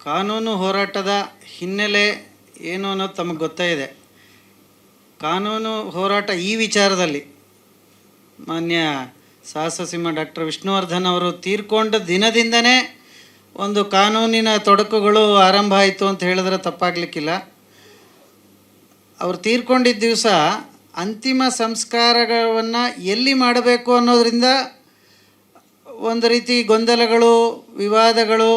ಕಾನೂನು ಹೋರಾಟದ ಹಿನ್ನೆಲೆ ಏನು ಅನ್ನೋದು ತಮಗೆ ಗೊತ್ತೇ ಇದೆ. ಕಾನೂನು ಹೋರಾಟ ಈ ವಿಚಾರದಲ್ಲಿ ಮಾನ್ಯ ಸಾಹಸ ಡಾಕ್ಟರ್ ವಿಷ್ಣುವರ್ಧನ್ ಅವರು ತೀರ್ಕೊಂಡ ದಿನದಿಂದನೇ ಒಂದು ಕಾನೂನಿನ ತೊಡಕುಗಳು ಆರಂಭ ಆಯಿತು ಅಂತ ಹೇಳಿದ್ರೆ ತಪ್ಪಾಗಲಿಕ್ಕಿಲ್ಲ. ಅವರು ತೀರ್ಕೊಂಡಿದ್ದ ದಿವಸ ಅಂತಿಮ ಸಂಸ್ಕಾರವನ್ನು ಎಲ್ಲಿ ಮಾಡಬೇಕು ಅನ್ನೋದರಿಂದ ಒಂದು ರೀತಿ ಗೊಂದಲಗಳು, ವಿವಾದಗಳು,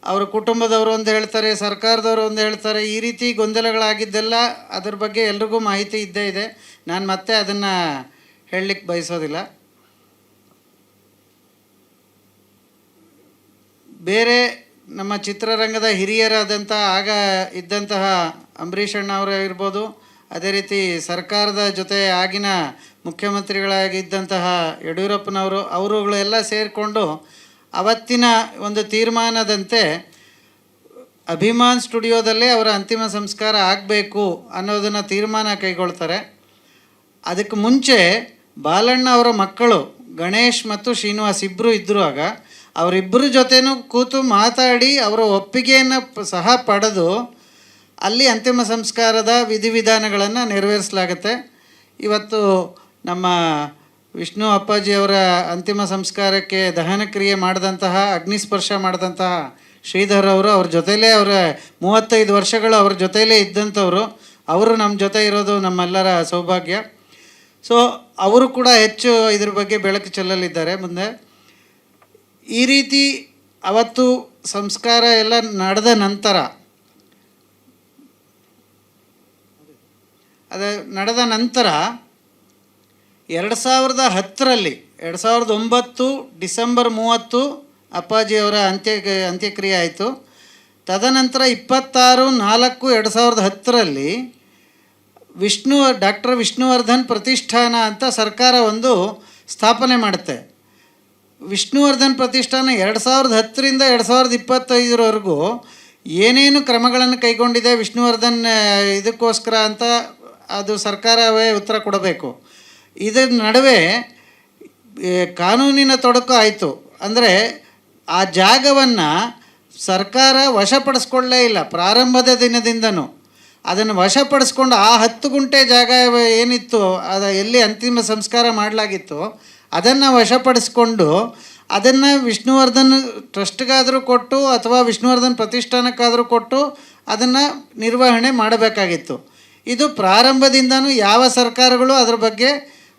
ಅವರ ಕುಟುಂಬದವರು ಒಂದು ಹೇಳ್ತಾರೆ, ಸರ್ಕಾರದವರು ಒಂದು ಹೇಳ್ತಾರೆ, ಈ ರೀತಿ ಗೊಂದಲಗಳಾಗಿದ್ದೆಲ್ಲ ಅದ್ರ ಬಗ್ಗೆ ಎಲ್ರಿಗೂ ಮಾಹಿತಿ ಇದ್ದೇ ಇದೆ. ನಾನು ಮತ್ತೆ ಅದನ್ನು ಹೇಳಲಿಕ್ಕೆ ಬಯಸೋದಿಲ್ಲ. ಬೇರೆ ನಮ್ಮ ಚಿತ್ರರಂಗದ ಹಿರಿಯರಾದಂಥ ಆಗ ಇದ್ದಂತಹ ಅಂಬರೀಷ್ ಅಣ್ಣ ಅವರು ಇರ್ಬೋದು, ಅದೇ ರೀತಿ ಸರ್ಕಾರದ ಜೊತೆ ಆಗಿನ ಮುಖ್ಯಮಂತ್ರಿಗಳಾಗಿದ್ದಂತಹ ಯಡಿಯೂರಪ್ಪನವರು, ಅವರುಗಳೆಲ್ಲ ಸೇರಿಕೊಂಡು ಅವತ್ತಿನ ಒಂದು ತೀರ್ಮಾನದಂತೆ ಅಭಿಮಾನ್ ಸ್ಟುಡಿಯೋದಲ್ಲೇ ಅವರ ಅಂತಿಮ ಸಂಸ್ಕಾರ ಆಗಬೇಕು ಅನ್ನೋದನ್ನು ತೀರ್ಮಾನ ಕೈಗೊಳ್ತಾರೆ. ಅದಕ್ಕೆ ಮುಂಚೆ ಬಾಲಣ್ಣ ಅವರ ಮಕ್ಕಳು ಗಣೇಶ್ ಮತ್ತು ಶ್ರೀನಿವಾಸ್ ಇಬ್ಬರು ಇದ್ದರು. ಆಗ ಅವರಿಬ್ಬರ ಜೊತೆನೂ ಕೂತು ಮಾತಾಡಿ ಅವರ ಒಪ್ಪಿಗೆಯನ್ನು ಸಹ ಪಡೆದು ಅಲ್ಲಿ ಅಂತಿಮ ಸಂಸ್ಕಾರದ ವಿಧಿವಿಧಾನಗಳನ್ನು ನೆರವೇರಿಸಲಾಗುತ್ತೆ. ಇವತ್ತು ನಮ್ಮ ವಿಷ್ಣು ಅಪ್ಪಾಜಿಯವರ ಅಂತಿಮ ಸಂಸ್ಕಾರಕ್ಕೆ ದಹನ ಕ್ರಿಯೆ ಮಾಡಿದಂತಹ, ಅಗ್ನಿಸ್ಪರ್ಶ ಮಾಡಿದಂತಹ ಶ್ರೀಧರ್ ಅವರು, ಅವ್ರ ಜೊತೆಯಲ್ಲೇ ಅವರ 35 ವರ್ಷಗಳು ಅವ್ರ ಜೊತೆಯಲ್ಲೇ ಇದ್ದಂಥವರು, ಅವರು ನಮ್ಮ ಜೊತೆ ಇರೋದು ನಮ್ಮೆಲ್ಲರ ಸೌಭಾಗ್ಯ. ಸೊ ಅವರು ಕೂಡ ಹೆಚ್ಚು ಇದ್ರ ಬಗ್ಗೆ ಬೆಳಕು ಚೆಲ್ಲಲಿದ್ದಾರೆ ಮುಂದೆ. ಈ ರೀತಿ ಅವತ್ತು ಸಂಸ್ಕಾರ ಎಲ್ಲ ನಡೆದ ನಂತರ, ನಡೆದ ನಂತರ 2010ರಲ್ಲಿ 2009 ಡಿಸೆಂಬರ್ 30 ಅಪ್ಪಾಜಿಯವರ ಅಂತ್ಯಕ್ರಿಯೆ ಆಯಿತು. ತದನಂತರ 26/4/2010ರಲ್ಲಿ ಡಾಕ್ಟರ್ ವಿಷ್ಣುವರ್ಧನ್ ಪ್ರತಿಷ್ಠಾನ ಅಂತ ಸರ್ಕಾರ ಒಂದು ಸ್ಥಾಪನೆ ಮಾಡುತ್ತೆ. ವಿಷ್ಣುವರ್ಧನ್ ಪ್ರತಿಷ್ಠಾನ 2010ರಿಂದ 2025ರವರೆಗೂ ಏನೇನು ಕ್ರಮಗಳನ್ನು ಕೈಗೊಂಡಿದೆ ವಿಷ್ಣುವರ್ಧನ್ ಇದಕ್ಕೋಸ್ಕರ ಅಂತ ಅದು ಸರ್ಕಾರವೇ ಉತ್ತರ ಕೊಡಬೇಕು. ಇದರ ನಡುವೆ ಕಾನೂನಿನ ತೊಡಕು ಆಯಿತು. ಅಂದರೆ ಆ ಜಾಗವನ್ನು ಸರ್ಕಾರ ವಶಪಡಿಸ್ಕೊಳ್ಳೇ ಇಲ್ಲ. ಪ್ರಾರಂಭದ ದಿನದಿಂದನೂ ಅದನ್ನು ವಶಪಡಿಸ್ಕೊಂಡು ಆ 10 ಗುಂಟೆ ಜಾಗ ಏನಿತ್ತು, ಅದು ಎಲ್ಲಿ ಅಂತಿಮ ಸಂಸ್ಕಾರ ಮಾಡಲಾಗಿತ್ತು, ಅದನ್ನು ವಶಪಡಿಸ್ಕೊಂಡು ಅದನ್ನು ವಿಷ್ಣುವರ್ಧನ್ ಟ್ರಸ್ಟ್ಗಾದರೂ ಕೊಟ್ಟು ಅಥವಾ ವಿಷ್ಣುವರ್ಧನ್ ಪ್ರತಿಷ್ಠಾನಕ್ಕಾದರೂ ಕೊಟ್ಟು ಅದನ್ನು ನಿರ್ವಹಣೆ ಮಾಡಬೇಕಾಗಿತ್ತು. ಇದು ಪ್ರಾರಂಭದಿಂದನೂ ಯಾವ ಸರ್ಕಾರಗಳು ಅದ್ರ ಬಗ್ಗೆ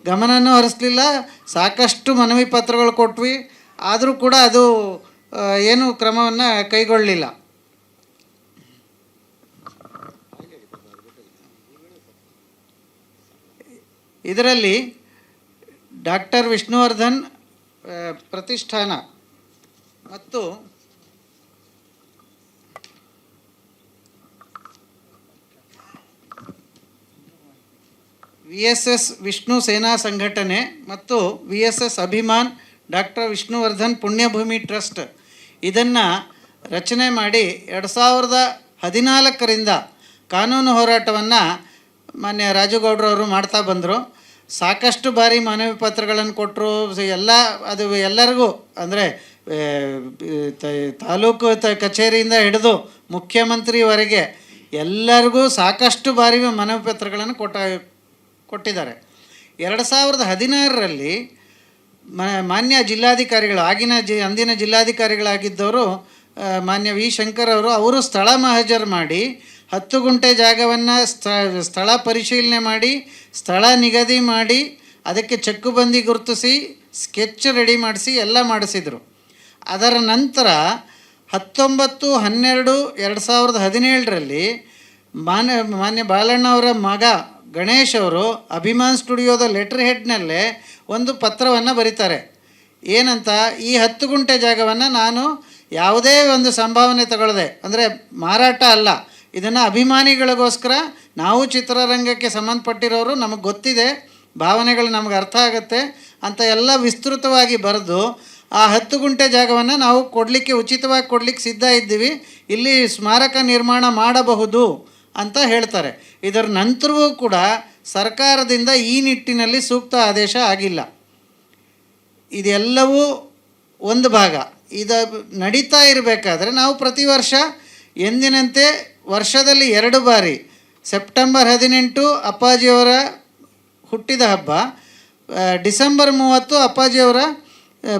ಗಮನನೂ ಹರಿಸಲಿಲ್ಲ. ಸಾಕಷ್ಟು ಮನವಿ ಪತ್ರಗಳು ಕೊಟ್ವಿ, ಆದರೂ ಕೂಡ ಅದು ಏನು ಕ್ರಮವನ್ನು ಕೈಗೊಳ್ಳಲಿಲ್ಲ. ಇದರಲ್ಲಿ ಡಾಕ್ಟರ್ ವಿಷ್ಣುವರ್ಧನ್ ಪ್ರತಿಷ್ಠಾನ ಮತ್ತು VSS ವಿಷ್ಣು ಸೇನಾ ಸಂಘಟನೆ ಮತ್ತು VSS Abhiman doctor Vishnuvardhan Punyabhoomi trust ಇದನ್ನು ರಚನೆ ಮಾಡಿ 2014ರಿಂದ ಕಾನೂನು ಹೋರಾಟವನ್ನು ಮಾನ್ಯ ರಾಜುಗೌಡರವರು ಮಾಡ್ತಾ ಬಂದರು. ಸಾಕಷ್ಟು ಬಾರಿ ಮನವಿ ಪತ್ರಗಳನ್ನು ಕೊಟ್ಟರು. ಅದು ಎಲ್ಲರಿಗೂ, ಅಂದರೆ ತಾಲೂಕು ಕಚೇರಿಯಿಂದ ಹಿಡಿದು ಮುಖ್ಯಮಂತ್ರಿವರೆಗೆ ಎಲ್ಲರಿಗೂ ಸಾಕಷ್ಟು ಬಾರಿ ಮನವಿ ಪತ್ರಗಳನ್ನು ಕೊಟ್ಟಿದ್ದಾರೆ. 2016ರಲ್ಲಿ ಮಾನ್ಯ ಜಿಲ್ಲಾಧಿಕಾರಿಗಳು, ಅಂದಿನ ಜಿಲ್ಲಾಧಿಕಾರಿಗಳಾಗಿದ್ದವರು ಮಾನ್ಯ ವಿ ಶಂಕರ್ ಅವರು ಸ್ಥಳ ಮಹಜರು ಮಾಡಿ 10 ಗುಂಟೆ ಜಾಗವನ್ನು ಸ್ಥಳ ಪರಿಶೀಲನೆ ಮಾಡಿ, ಸ್ಥಳ ನಿಗದಿ ಮಾಡಿ, ಅದಕ್ಕೆ ಚೆಕ್ಕುಬಂದಿ ಗುರುತಿಸಿ, ಸ್ಕೆಚ್ ರೆಡಿ ಮಾಡಿಸಿ ಎಲ್ಲ ಮಾಡಿಸಿದರು. ಅದರ ನಂತರ 19/12/2017ರಲ್ಲಿ ಮಾನ್ಯ ಬಾಲಣ್ಣ ಅವರ ಮಗ ಗಣೇಶ್ ಅವರು ಅಭಿಮಾನ್ ಸ್ಟುಡಿಯೋದ ಲೆಟರ್ ಹೆಡ್ನಲ್ಲೇ ಒಂದು ಪತ್ರವನ್ನು ಬರೀತಾರೆ. ಏನಂತ, ಈ 10 ಗುಂಟೆ ಜಾಗವನ್ನು ನಾನು ಯಾವುದೇ ಒಂದು ಸಂಭಾವನೆ ತಗೊಳ್ಳದೆ, ಅಂದರೆ ಮಾರಾಟ ಅಲ್ಲ, ಇದನ್ನು ಅಭಿಮಾನಿಗಳಿಗೋಸ್ಕರ, ನಾವು ಚಿತ್ರರಂಗಕ್ಕೆ ಸಂಬಂಧಪಟ್ಟಿರೋರು, ನಮಗೆ ಗೊತ್ತಿದೆ, ಭಾವನೆಗಳು ನಮಗೆ ಅರ್ಥ ಆಗುತ್ತೆ ಅಂತ ಎಲ್ಲ ವಿಸ್ತೃತವಾಗಿ ಬರೆದು ಆ 10 ಗುಂಟೆ ಜಾಗವನ್ನು ನಾವು ಉಚಿತವಾಗಿ ಕೊಡಲಿಕ್ಕೆ ಸಿದ್ಧ ಇದ್ದೀವಿ, ಇಲ್ಲಿ ಸ್ಮಾರಕ ನಿರ್ಮಾಣ ಮಾಡಬಹುದು ಅಂತ ಹೇಳ್ತಾರೆ. ಇದರ ನಂತರವೂ ಕೂಡ ಸರ್ಕಾರದಿಂದ ಈ ನಿಟ್ಟಿನಲ್ಲಿ ಸೂಕ್ತ ಆದೇಶ ಆಗಿಲ್ಲ. ಇದೆಲ್ಲವೂ ಒಂದು ಭಾಗ. ಇದು ನಡೀತಾ ಇರಬೇಕಾದ್ರೆ ನಾವು ಪ್ರತಿ ವರ್ಷ ಎಂದಿನಂತೆ ವರ್ಷದಲ್ಲಿ 2 ಬಾರಿ ಸೆಪ್ಟೆಂಬರ್ 18 ಅಪ್ಪಾಜಿಯವರ ಹುಟ್ಟಿದ ಹಬ್ಬ, ಡಿಸೆಂಬರ್ 30 ಅಪ್ಪಾಜಿಯವರ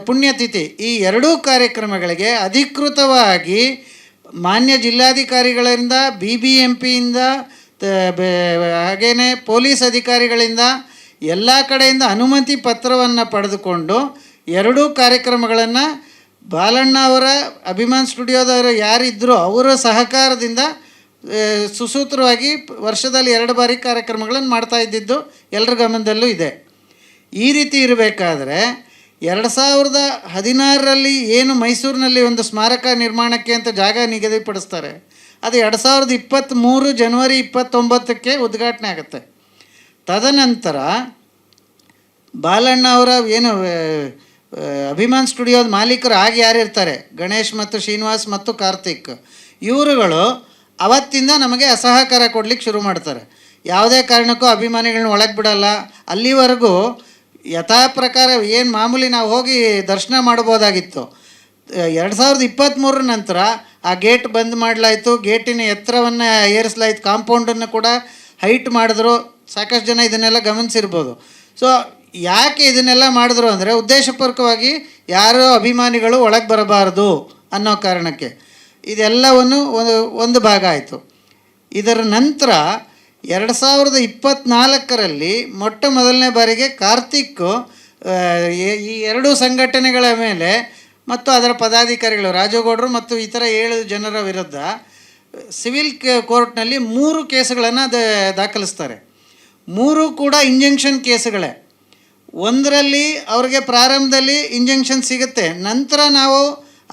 ಪುಣ್ಯತಿಥಿ. ಈ ಎರಡೂ ಕಾರ್ಯಕ್ರಮಗಳಿಗೆ ಅಧಿಕೃತವಾಗಿ ಮಾನ್ಯ ಜಿಲ್ಲಾಧಿಕಾರಿಗಳಿಂದ, BBMPಯಿಂದ, ಹಾಗೆಯೇ ಪೊಲೀಸ್ ಅಧಿಕಾರಿಗಳಿಂದ ಎಲ್ಲ ಕಡೆಯಿಂದ ಅನುಮತಿ ಪತ್ರವನ್ನು ಪಡೆದುಕೊಂಡು ಎರಡೂ ಕಾರ್ಯಕ್ರಮಗಳನ್ನು ಬಾಲಣ್ಣ ಅವರ ಅಭಿಮಾನ್ ಸ್ಟುಡಿಯೋದವರು ಯಾರಿದ್ದರೂ ಅವರ ಸಹಕಾರದಿಂದ ಸುಸೂತ್ರವಾಗಿ ವರ್ಷದಲ್ಲಿ 2 ಬಾರಿ ಕಾರ್ಯಕ್ರಮಗಳನ್ನು ಮಾಡ್ತಾ ಇದ್ದಿದ್ದು ಎಲ್ಲರ ಗಮನದಲ್ಲೂ ಇದೆ. ಈ ರೀತಿ ಇರಬೇಕಾದ್ರೆ 2016ರಲ್ಲಿ ಏನು ಮೈಸೂರಿನಲ್ಲಿ ಒಂದು ಸ್ಮಾರಕ ನಿರ್ಮಾಣಕ್ಕೆ ಅಂತ ಜಾಗ ನಿಗದಿಪಡಿಸ್ತಾರೆ, ಅದು 2023 ಜನವರಿ 29ಕ್ಕೆ ಉದ್ಘಾಟನೆ ಆಗುತ್ತೆ. ತದನಂತರ ಬಾಲಣ್ಣ ಅವರ ಏನು ಅಭಿಮಾನ್ ಸ್ಟುಡಿಯೋದ ಮಾಲೀಕರು ಆಗಿ ಯಾರಿರ್ತಾರೆ, ಗಣೇಶ್ ಮತ್ತು ಶ್ರೀನಿವಾಸ್ ಮತ್ತು ಕಾರ್ತಿಕ್, ಇವರುಗಳು ಅವತ್ತಿಂದ ನಮಗೆ ಅಸಹಕಾರ ಕೊಡ್ಲಿಕ್ಕೆ ಶುರು ಮಾಡ್ತಾರೆ. ಯಾವುದೇ ಕಾರಣಕ್ಕೂ ಅಭಿಮಾನಿಗಳನ್ನ ಒಳಗೆ ಬಿಡಲ್ಲ. ಅಲ್ಲಿವರೆಗೂ ಯಥಾ ಪ್ರಕಾರ ಏನು ಮಾಮೂಲಿ ನಾವು ಹೋಗಿ ದರ್ಶನ ಮಾಡ್ಬೋದಾಗಿತ್ತು. 2023 ನಂತರ ಆ ಗೇಟ್ ಬಂದ್ ಮಾಡಲಾಯಿತು, ಗೇಟಿನ ಎತ್ತರವನ್ನು ಏರಿಸಲಾಯಿತು, ಕಾಂಪೌಂಡನ್ನು ಕೂಡ ಹೈಟ್ ಮಾಡಿದ್ರು. ಸಾಕಷ್ಟು ಜನ ಇದನ್ನೆಲ್ಲ ಗಮನಿಸಿರ್ಬೋದು. ಸೊ ಯಾಕೆ ಇದನ್ನೆಲ್ಲ ಮಾಡಿದ್ರು ಅಂದರೆ ಉದ್ದೇಶಪೂರ್ವಕವಾಗಿ ಯಾರೋ ಅಭಿಮಾನಿಗಳು ಒಳಗೆ ಬರಬಾರ್ದು ಅನ್ನೋ ಕಾರಣಕ್ಕೆ. ಇದೆಲ್ಲವನ್ನು ಒಂದು ಭಾಗ ಆಯಿತು. ಇದರ ನಂತರ 2024ರಲ್ಲಿ ಮೊಟ್ಟ ಮೊದಲನೇ ಬಾರಿಗೆ ಕಾರ್ತಿಕ್ ಈ ಎರಡೂ ಸಂಘಟನೆಗಳ ಮೇಲೆ ಮತ್ತು ಅದರ ಪದಾಧಿಕಾರಿಗಳು ರಾಜುಗೌಡರು ಮತ್ತು ಇತರ 7 ಜನರ ವಿರುದ್ಧ ಸಿವಿಲ್ ಕೋರ್ಟ್ನಲ್ಲಿ 3 ಕೇಸುಗಳನ್ನು ದಾಖಲಿಸ್ತಾರೆ. 3 ಕೂಡ ಇಂಜಂಕ್ಷನ್ ಕೇಸುಗಳೇ. ಒಂದರಲ್ಲಿ ಅವ್ರಿಗೆ ಪ್ರಾರಂಭದಲ್ಲಿ ಇಂಜಂಕ್ಷನ್ ಸಿಗುತ್ತೆ, ನಂತರ ನಾವು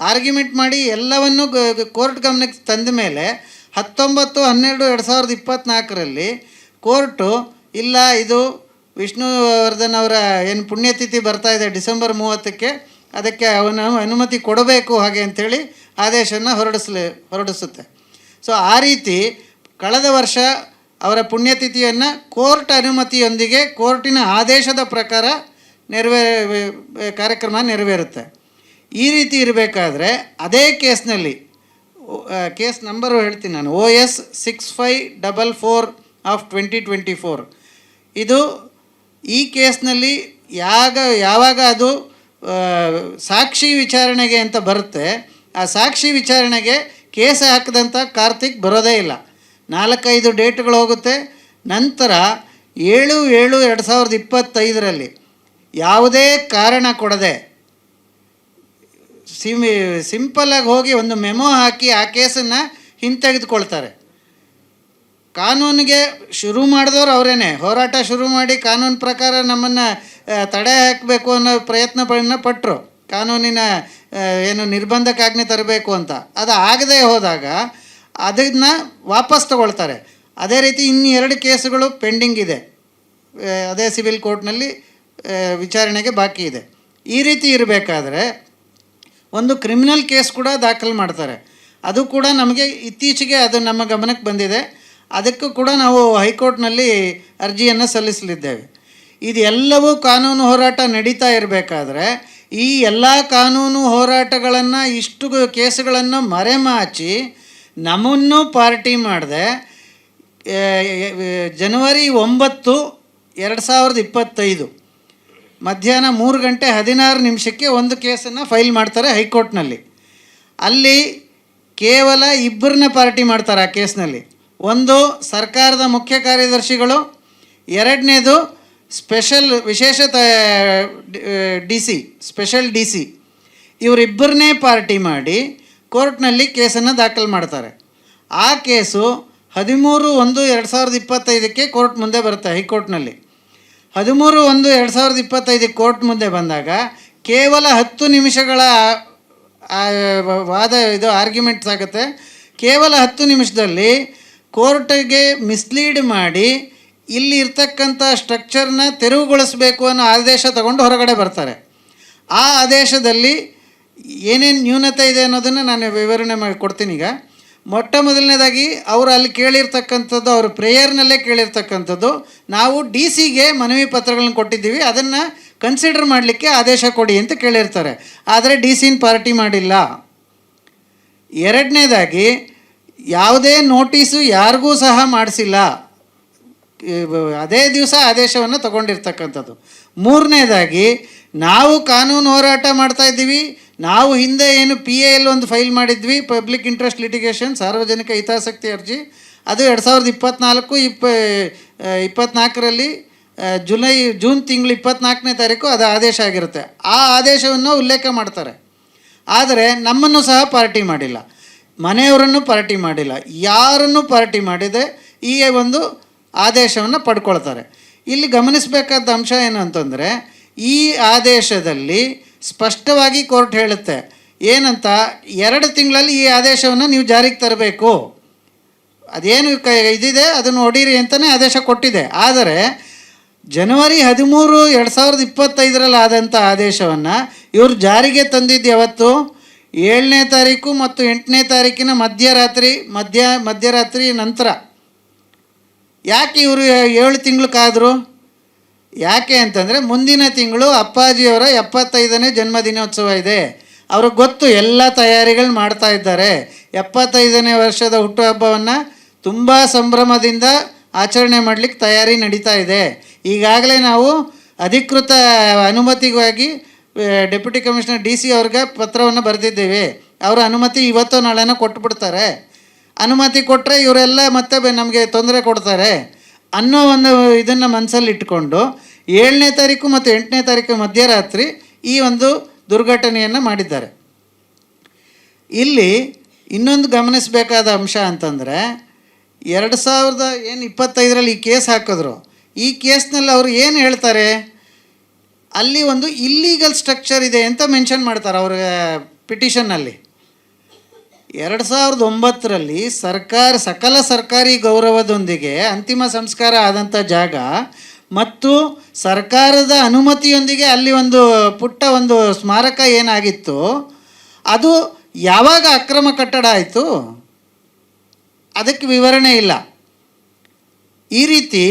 ಆರ್ಗ್ಯುಮೆಂಟ್ ಮಾಡಿ ಎಲ್ಲವನ್ನು ಕೋರ್ಟ್ ಗಮನಕ್ಕೆ ತಂದ ಮೇಲೆ 19/12/2024ರಲ್ಲಿ ಕೋರ್ಟು ಇಲ್ಲ, ಇದು ವಿಷ್ಣುವರ್ಧನ್ ಅವರ ಏನು ಪುಣ್ಯತಿಥಿ ಬರ್ತಾ ಇದೆ ಡಿಸೆಂಬರ್ 30ಕ್ಕೆ, ಅದಕ್ಕೆ ಅವನ ಅನುಮತಿ ಕೊಡಬೇಕು ಹಾಗೆ ಅಂಥೇಳಿ ಆದೇಶವನ್ನು ಹೊರಡಿಸುತ್ತೆ. ಸೊ ಆ ರೀತಿ ಕಳೆದ ವರ್ಷ ಅವರ ಪುಣ್ಯತಿಥಿಯನ್ನು ಕೋರ್ಟ್ ಅನುಮತಿಯೊಂದಿಗೆ ಕೋರ್ಟಿನ ಆದೇಶದ ಪ್ರಕಾರ ಕಾರ್ಯಕ್ರಮ ನೆರವೇರುತ್ತೆ. ಈ ರೀತಿ ಇರಬೇಕಾದ್ರೆ ಅದೇ ಕೇಸ್ನಲ್ಲಿ, ಕೇಸ್ ನಂಬರು ಹೇಳ್ತೀನಿ ನಾನು, OS 6544 ಆಫ್ 2024, ಇದು ಈ ಕೇಸ್ನಲ್ಲಿ ಯಾವಾಗ ಅದು ಸಾಕ್ಷಿ ವಿಚಾರಣೆಗೆ ಅಂತ ಬರುತ್ತೆ, ಆ ಸಾಕ್ಷಿ ವಿಚಾರಣೆಗೆ ಕೇಸ್ ಹಾಕಿದಂಥ ಕಾರ್ತಿಕ್ ಬರೋದೇ ಇಲ್ಲ. 4-5 ಡೇಟ್ಗಳು ಹೋಗುತ್ತೆ. ನಂತರ 7/7/2025ರಲ್ಲಿ ಯಾವುದೇ ಕಾರಣ ಕೊಡದೆ ಸಿಂಪಲ್ಲಾಗಿ ಹೋಗಿ ಒಂದು ಮೆಮೊ ಹಾಕಿ ಆ ಕೇಸನ್ನು ಹಿಂತೆಗೆದುಕೊಳ್ತಾರೆ. ಕಾನೂನಿಗೆ ಶುರು ಮಾಡಿದವರು ಅವರೇನೆ, ಹೋರಾಟ ಶುರು ಮಾಡಿ ಕಾನೂನು ಪ್ರಕಾರ ನಮ್ಮನ್ನು ತಡೆ ಹಾಕಬೇಕು ಅನ್ನೋ ಪ್ರಯತ್ನಗಳನ್ನ ಪಟ್ಟರು, ಕಾನೂನಿನ ಏನು ನಿರ್ಬಂಧಕ್ಕಾಜ್ಞೆ ತರಬೇಕು ಅಂತ. ಅದು ಆಗದೇ ಹೋದಾಗ ಅದನ್ನು ವಾಪಸ್ ತಗೊಳ್ತಾರೆ. ಅದೇ ರೀತಿ ಇನ್ನು 2 ಕೇಸುಗಳು ಪೆಂಡಿಂಗ್ ಇದೆ, ಅದೇ ಸಿವಿಲ್ ಕೋರ್ಟ್ನಲ್ಲಿ ವಿಚಾರಣೆಗೆ ಬಾಕಿ ಇದೆ. ಈ ರೀತಿ ಇರಬೇಕಾದ್ರೆ ಒಂದು ಕ್ರಿಮಿನಲ್ ಕೇಸ್ ಕೂಡ ದಾಖಲು ಮಾಡ್ತಾರೆ. ಅದು ಕೂಡ ನಮಗೆ ಇತ್ತೀಚೆಗೆ ಅದು ನಮ್ಮ ಗಮನಕ್ಕೆ ಬಂದಿದೆ. ಅದಕ್ಕೂ ಕೂಡ ನಾವು ಹೈಕೋರ್ಟ್ನಲ್ಲಿ ಅರ್ಜಿಯನ್ನು ಸಲ್ಲಿಸಲಿದ್ದೇವೆ. ಇದೆಲ್ಲವೂ ಕಾನೂನು ಹೋರಾಟ ನಡೀತಾ ಇರಬೇಕಾದ್ರೆ ಈ ಎಲ್ಲ ಕಾನೂನು ಹೋರಾಟಗಳನ್ನು, ಇಷ್ಟು ಕೇಸುಗಳನ್ನು ಮರೆಮಾಚಿ ನಮ್ಮನ್ನು ಪಾರ್ಟಿ ಮಾಡದೆ ಜನವರಿ 9, 2025 ಮಧ್ಯಾಹ್ನ 3:16 ಒಂದು ಕೇಸನ್ನು ಫೈಲ್ ಮಾಡ್ತಾರೆ ಹೈಕೋರ್ಟ್ನಲ್ಲಿ. ಅಲ್ಲಿ ಕೇವಲ 2 ಪಾರ್ಟಿ ಮಾಡ್ತಾರೆ ಆ ಕೇಸ್ನಲ್ಲಿ. ಒಂದು ಸರ್ಕಾರದ ಮುಖ್ಯ ಕಾರ್ಯದರ್ಶಿಗಳು, ಎರಡನೇದು ವಿಶೇಷ ಸ್ಪೆಷಲ್ ಡಿ ಸಿ, ಇವರಿಬ್ಬರನ್ನೇ ಪಾರ್ಟಿ ಮಾಡಿ ಕೋರ್ಟ್ನಲ್ಲಿ ಕೇಸನ್ನು ದಾಖಲು ಮಾಡ್ತಾರೆ. ಆ ಕೇಸು 13/1/2025ಕ್ಕೆ ಕೋರ್ಟ್ ಮುಂದೆ ಬರುತ್ತೆ ಹೈಕೋರ್ಟ್ನಲ್ಲಿ. 13/1/2025 ಕೋರ್ಟ್ ಮುಂದೆ ಬಂದಾಗ ಕೇವಲ 10 ನಿಮಿಷಗಳ ವಾದ, ಇದು ಆರ್ಗ್ಯುಮೆಂಟ್ಸ್ ಆಗುತ್ತೆ. ಕೇವಲ 10 ನಿಮಿಷದಲ್ಲಿ ಕೋರ್ಟಿಗೆ ಮಿಸ್ಲೀಡ್ ಮಾಡಿ ಇಲ್ಲಿ ಇರ್ತಕ್ಕಂಥ ಸ್ಟ್ರಕ್ಚರ್ನ ತೆರವುಗೊಳಿಸಬೇಕು ಅನ್ನೋ ಆದೇಶ ತಗೊಂಡು ಹೊರಗಡೆ ಬರ್ತಾರೆ. ಆ ಆದೇಶದಲ್ಲಿ ಏನೇನು ನ್ಯೂನತೆ ಇದೆ ಅನ್ನೋದನ್ನು ನಾನು ವಿವರಣೆ ಮಾಡಿ ಕೊಡ್ತೀನಿ. ಈಗ ಮೊಟ್ಟ ಮೊದಲನೇದಾಗಿ ಅವರು ಅಲ್ಲಿ ಕೇಳಿರ್ತಕ್ಕಂಥದ್ದು, ಅವರು ಪ್ರೇಯರ್ನಲ್ಲೇ ಕೇಳಿರ್ತಕ್ಕಂಥದ್ದು, ನಾವು DC ಮನವಿ ಪತ್ರಗಳನ್ನು ಕೊಟ್ಟಿದ್ದೀವಿ, ಅದನ್ನು ಕನ್ಸಿಡರ್ ಮಾಡಲಿಕ್ಕೆ ಆದೇಶ ಕೊಡಿ ಅಂತ ಕೇಳಿರ್ತಾರೆ. ಆದರೆ DC ಪಾರ್ಟಿ ಮಾಡಿಲ್ಲ. ಎರಡನೇದಾಗಿ ಯಾವುದೇ ನೋಟಿಸು ಯಾರಿಗೂ ಸಹ ಮಾಡಿಸಿಲ್ಲ, ಅದೇ ದಿವಸ ಆದೇಶವನ್ನು ತಗೊಂಡಿರ್ತಕ್ಕಂಥದ್ದು. ಮೂರನೇದಾಗಿ ನಾವು ಕಾನೂನು ಹೋರಾಟ ಮಾಡ್ತಾ ಇದ್ದೀವಿ. ನಾವು ಹಿಂದೆ ಏನು PIL ಒಂದು ಫೈಲ್ ಮಾಡಿದ್ವಿ, ಪಬ್ಲಿಕ್ ಇಂಟ್ರೆಸ್ಟ್ ಲಿಟಿಗೇಷನ್, ಸಾರ್ವಜನಿಕ ಹಿತಾಸಕ್ತಿ ಅರ್ಜಿ. ಅದು 2024ರಲ್ಲಿ ಜೂನ್ ತಿಂಗಳು 24ನೇ ತಾರೀಕು ಅದು ಆದೇಶ ಆಗಿರುತ್ತೆ. ಆ ಆದೇಶವನ್ನು ಉಲ್ಲೇಖ ಮಾಡ್ತಾರೆ. ಆದರೆ ನಮ್ಮನ್ನು ಸಹ ಪಾರ್ಟಿ ಮಾಡಿಲ್ಲ, ಮನೆಯವರನ್ನು ಪಾರ್ಟಿ ಮಾಡಿಲ್ಲ, ಯಾರನ್ನು ಪಾರ್ಟಿ ಮಾಡಿದೆ ಈ ಒಂದು ಆದೇಶವನ್ನು ಪಡ್ಕೊಳ್ತಾರೆ. ಇಲ್ಲಿ ಗಮನಿಸಬೇಕಾದ ಅಂಶ ಏನು ಅಂತಂದರೆ, ಈ ಆದೇಶದಲ್ಲಿ ಸ್ಪಷ್ಟವಾಗಿ ಕೋರ್ಟ್ ಹೇಳುತ್ತೆ ಏನಂತ, 2 ತಿಂಗಳಲ್ಲಿ ಈ ಆದೇಶವನ್ನು ನೀವು ಜಾರಿಗೆ ತರಬೇಕು. ಅದೇನು ಇದಿದೆ ಅದನ್ನು ಹೊಡೀರಿ ಅಂತಲೇ ಆದೇಶ ಕೊಟ್ಟಿದೆ. ಆದರೆ ಜನವರಿ 13, 2025ರಲ್ಲಿ ಆದಂಥ ಆದೇಶವನ್ನು ಇವರು ಜಾರಿಗೆ ತಂದಿದ್ದು ಯಾವತ್ತು? 7ನೇ ತಾರೀಕು ಮತ್ತು 8ನೇ ತಾರೀಕಿನ ಮಧ್ಯರಾತ್ರಿ ನಂತರ. ಯಾಕೆ ಇವರು 7 ತಿಂಗಳು ಕಾದರು? ಯಾಕೆ ಅಂತಂದರೆ, ಮುಂದಿನ ತಿಂಗಳು ಅಪ್ಪಾಜಿಯವರ 75ನೇ ಜನ್ಮದಿನೋತ್ಸವ ಇದೆ. ಅವ್ರಿಗೆ ಗೊತ್ತು, ಎಲ್ಲ ತಯಾರಿಗಳು ಮಾಡ್ತಾ ಇದ್ದಾರೆ. 75ನೇ ವರ್ಷದ ಹುಟ್ಟುಹಬ್ಬವನ್ನು ತುಂಬ ಸಂಭ್ರಮದಿಂದ ಆಚರಣೆ ಮಾಡಲಿಕ್ಕೆ ತಯಾರಿ ನಡೀತಾ ಇದೆ. ಈಗಾಗಲೇ ನಾವು ಅಧಿಕೃತ ಅನುಮತಿಗಾಗಿ ಡೆಪ್ಯೂಟಿ ಕಮಿಷನರ್ DC ಅವ್ರಿಗೆ ಪತ್ರವನ್ನು ಬರೆದಿದ್ದೇವೆ. ಅವರ ಅನುಮತಿ ಇವತ್ತೋ ನಾಳೆನೋ ಕೊಟ್ಬಿಡ್ತಾರೆ. ಅನುಮತಿ ಕೊಟ್ಟರೆ ಇವರೆಲ್ಲ ಮತ್ತೆ ನಮಗೆ ತೊಂದರೆ ಕೊಡ್ತಾರೆ ಅನ್ನೋ ಒಂದು ಇದನ್ನು ಮನಸ್ಸಲ್ಲಿ ಇಟ್ಕೊಂಡು 7ನೇ ತಾರೀಕು ಮತ್ತು 8ನೇ ತಾರೀಕು ಮಧ್ಯರಾತ್ರಿ ಈ ಒಂದು ದುರ್ಘಟನೆಯನ್ನು ಮಾಡಿದ್ದಾರೆ. ಇಲ್ಲಿ ಇನ್ನೊಂದು ಗಮನಿಸಬೇಕಾದ ಅಂಶ ಅಂತಂದರೆ, 2025ರಲ್ಲಿ ಈ ಕೇಸ್ ಹಾಕಿದ್ರು. ಈ ಕೇಸ್ನಲ್ಲಿ ಅವರು ಏನು ಹೇಳ್ತಾರೆ, ಅಲ್ಲಿ ಒಂದು ಇಲ್ಲೀಗಲ್ ಸ್ಟ್ರಕ್ಚರ್ ಇದೆ ಅಂತ ಮೆನ್ಷನ್ ಮಾಡ್ತಾರೆ ಅವ್ರ ಪಿಟಿಷನ್ನಲ್ಲಿ. 2009ರಲ್ಲಿ ಸಕಲ ಸರ್ಕಾರಿ ಗೌರವದೊಂದಿಗೆ ಅಂತಿಮ ಸಂಸ್ಕಾರ ಆದಂಥ ಜಾಗ ಮತ್ತು ಸರ್ಕಾರದ ಅನುಮತಿಯೊಂದಿಗೆ ಅಲ್ಲಿ ಒಂದು ಪುಟ್ಟ ಒಂದು ಸ್ಮಾರಕ ಏನಾಗಿತ್ತು, ಅದು ಯಾವಾಗ ಅಕ್ರಮ ಕಟ್ಟಡ ಆಯಿತು ಅದಕ್ಕೆ ವಿವರಣೆ ಇಲ್ಲ. ಈ ರೀತಿ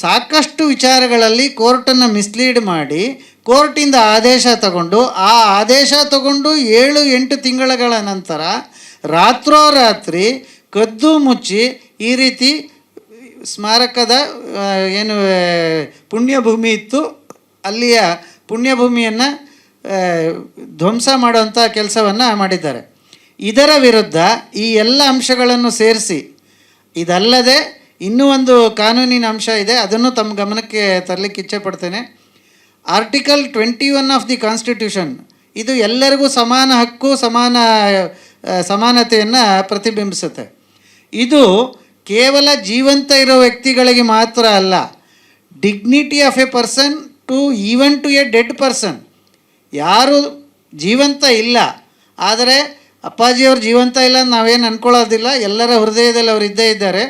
ಸಾಕಷ್ಟು ವಿಚಾರಗಳಲ್ಲಿ ಕೋರ್ಟನ್ನು ಮಿಸ್ಲೀಡ್ ಮಾಡಿ ಕೋರ್ಟಿಂದ ಆದೇಶ ತಗೊಂಡು, ಆ ಆದೇಶ ತಗೊಂಡು 7-8 ತಿಂಗಳ ನಂತರ ರಾತ್ರೋರಾತ್ರಿ ಕದ್ದು ಮುಚ್ಚಿ ಈ ರೀತಿ ಸ್ಮಾರಕದ ಏನು ಪುಣ್ಯಭೂಮಿ ಇತ್ತು ಅಲ್ಲಿಯ ಪುಣ್ಯಭೂಮಿಯನ್ನು ಧ್ವಂಸ ಮಾಡುವಂಥ ಕೆಲಸವನ್ನು ಮಾಡಿದ್ದಾರೆ. ಇದರ ವಿರುದ್ಧ ಈ ಎಲ್ಲ ಅಂಶಗಳನ್ನು ಸೇರಿಸಿ, ಇದಲ್ಲದೆ ಇನ್ನೂ ಒಂದು ಕಾನೂನಿನ ಅಂಶ ಇದೆ, ಅದನ್ನು ತಮ್ಮ ಗಮನಕ್ಕೆ ತರಲಿಕ್ಕೆ ಇಚ್ಛೆ ಪಡ್ತೇನೆ. ಆರ್ಟಿಕಲ್ 21 ಆಫ್ ದಿ ಕಾನ್ಸ್ಟಿಟ್ಯೂಷನ್ ಇದು ಎಲ್ಲರಿಗೂ ಸಮಾನ ಹಕ್ಕು, ಸಮಾನತೆಯನ್ನು ಪ್ರತಿಬಿಂಬಿಸುತ್ತೆ. ಇದು ಕೇವಲ ಜೀವಂತ ಇರೋ ವ್ಯಕ್ತಿಗಳಿಗೆ ಮಾತ್ರ ಅಲ್ಲ, dignity of a person to even to a dead person. ಯಾರು ಜೀವಂತ ಇಲ್ಲ, ಆದರೆ ಅಪ್ಪಾಜಿಯವರು ಜೀವಂತ ಇಲ್ಲ ಅಂತ ನಾವೇನು ಅಂದ್ಕೊಳ್ಳೋದಿಲ್ಲ, ಎಲ್ಲರ ಹೃದಯದಲ್ಲಿ ಅವರು ಇದ್ದೇ ಇದ್ದಾರೆ.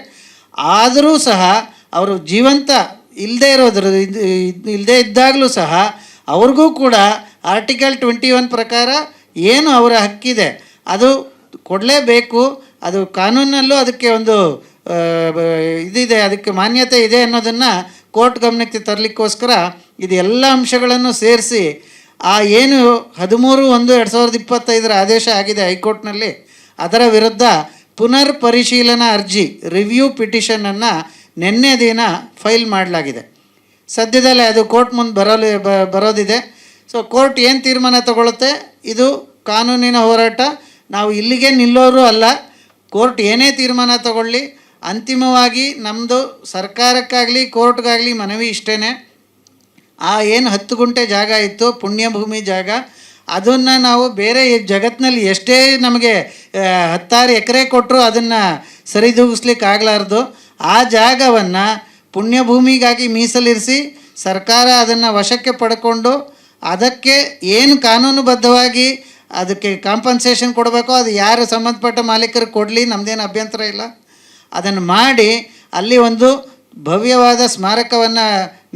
ಆದರೂ ಸಹ ಅವರು ಜೀವಂತ ಇಲ್ಲದೇ ಇದ್ದಾಗಲೂ ಸಹ ಅವ್ರಿಗೂ ಕೂಡ ಆರ್ಟಿಕಲ್ 21 ಪ್ರಕಾರ ಏನು ಅವರ ಹಕ್ಕಿದೆ ಅದು ಕೊಡಲೇಬೇಕು. ಅದು ಕಾನೂನಲ್ಲೂ ಅದಕ್ಕೆ ಒಂದು ಇದಿದೆ, ಅದಕ್ಕೆ ಮಾನ್ಯತೆ ಇದೆ ಅನ್ನೋದನ್ನು ಕೋರ್ಟ್ ಗಮನಕ್ಕೆ ತರಲಿಕ್ಕೋಸ್ಕರ ಇದು ಎಲ್ಲ ಅಂಶಗಳನ್ನು ಸೇರಿಸಿ ಆ ಏನು 13/1/2025 ಆದೇಶ ಆಗಿದೆ ಹೈಕೋರ್ಟ್ನಲ್ಲಿ, ಅದರ ವಿರುದ್ಧ ಪುನರ್ ಪರಿಶೀಲನಾ ಅರ್ಜಿ ರಿವ್ಯೂ ಪಿಟಿಷನನ್ನು ನಿನ್ನೆ ದಿನ ಫೈಲ್ ಮಾಡಲಾಗಿದೆ. ಸದ್ಯದಲ್ಲೇ ಅದು ಕೋರ್ಟ್ ಮುಂದೆ ಬರೋದಿದೆ. ಸೊ ಕೋರ್ಟ್ ಏನು ತೀರ್ಮಾನ ತಗೊಳುತ್ತೆ, ಇದು ಕಾನೂನಿನ ಹೋರಾಟ. ನಾವು ಇಲ್ಲಿಗೆ ನಿಲ್ಲೋರು ಅಲ್ಲ. ಕೋರ್ಟ್ ಏನೇ ತೀರ್ಮಾನ ತಗೊಳ್ಳಿ, ಅಂತಿಮವಾಗಿ ನಮ್ಮದು ಸರ್ಕಾರಕ್ಕಾಗಲಿ ಕೋರ್ಟ್ಗಾಗಲಿ ಮನವಿ ಇಷ್ಟೇ, ಆ ಏನು 10 ಗುಂಟೆ ಜಾಗ ಇತ್ತು ಪುಣ್ಯಭೂಮಿ ಜಾಗ, ಅದನ್ನು ನಾವು ಬೇರೆ ಜಗತ್ತಿನಲ್ಲಿ ಎಷ್ಟೇ ನಮಗೆ 10 ಎಕರೆ ಕೊಟ್ಟರು ಅದನ್ನು ಸರಿದೂಗಿಸ್ಲಿಕ್ಕೆ ಆಗಲಾರ್ದು. ಆ ಜಾಗವನ್ನು ಪುಣ್ಯಭೂಮಿಗಾಗಿ ಮೀಸಲಿರಿಸಿ ಸರ್ಕಾರ ಅದನ್ನು ವಶಕ್ಕೆ ಪಡ್ಕೊಂಡು ಅದಕ್ಕೆ ಏನು ಕಾನೂನುಬದ್ಧವಾಗಿ ಅದಕ್ಕೆ ಕಾಂಪನ್ಸೇಷನ್ ಕೊಡಬೇಕೋ ಅದು ಯಾರು ಸಂಬಂಧಪಟ್ಟ ಮಾಲೀಕರಿಗೆ ಕೊಡಲಿ, ನಮ್ಮದೇನು ಅಭ್ಯಂತರ ಇಲ್ಲ. ಅದನ್ನು ಮಾಡಿ ಅಲ್ಲಿ ಒಂದು ಭವ್ಯವಾದ ಸ್ಮಾರಕವನ್ನು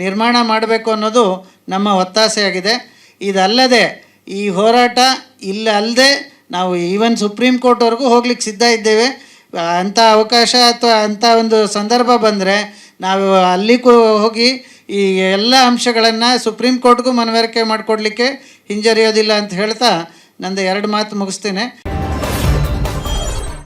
ನಿರ್ಮಾಣ ಮಾಡಬೇಕು ಅನ್ನೋದು ನಮ್ಮ ಒತ್ತಾಸೆಯಾಗಿದೆ. ಇದಲ್ಲದೆ ಈ ಹೋರಾಟ ಅಲ್ಲದೆ ನಾವು ಈವನ್ ಸುಪ್ರೀಂ ಕೋರ್ಟ್ವರೆಗೂ ಹೋಗ್ಲಿಕ್ಕೆ ಸಿದ್ಧ ಇದ್ದೇವೆ. ಅಂಥ ಅವಕಾಶ ಅಥವಾ ಅಂಥ ಒಂದು ಸಂದರ್ಭ ಬಂದರೆ ನಾವು ಅಲ್ಲಿಗೂ ಹೋಗಿ ಈ ಎಲ್ಲ ಅಂಶಗಳನ್ನು ಸುಪ್ರೀಂ ಕೋರ್ಟ್ಗೂ ಮನವರಿಕೆ ಮಾಡಿಕೊಡ್ಲಿಕ್ಕೆ ಹಿಂಜರಿಯೋದಿಲ್ಲ ಅಂತ ಹೇಳ್ತಾ ನಂದು 2 ಮಾತು ಮುಗಿಸ್ತೇನೆ.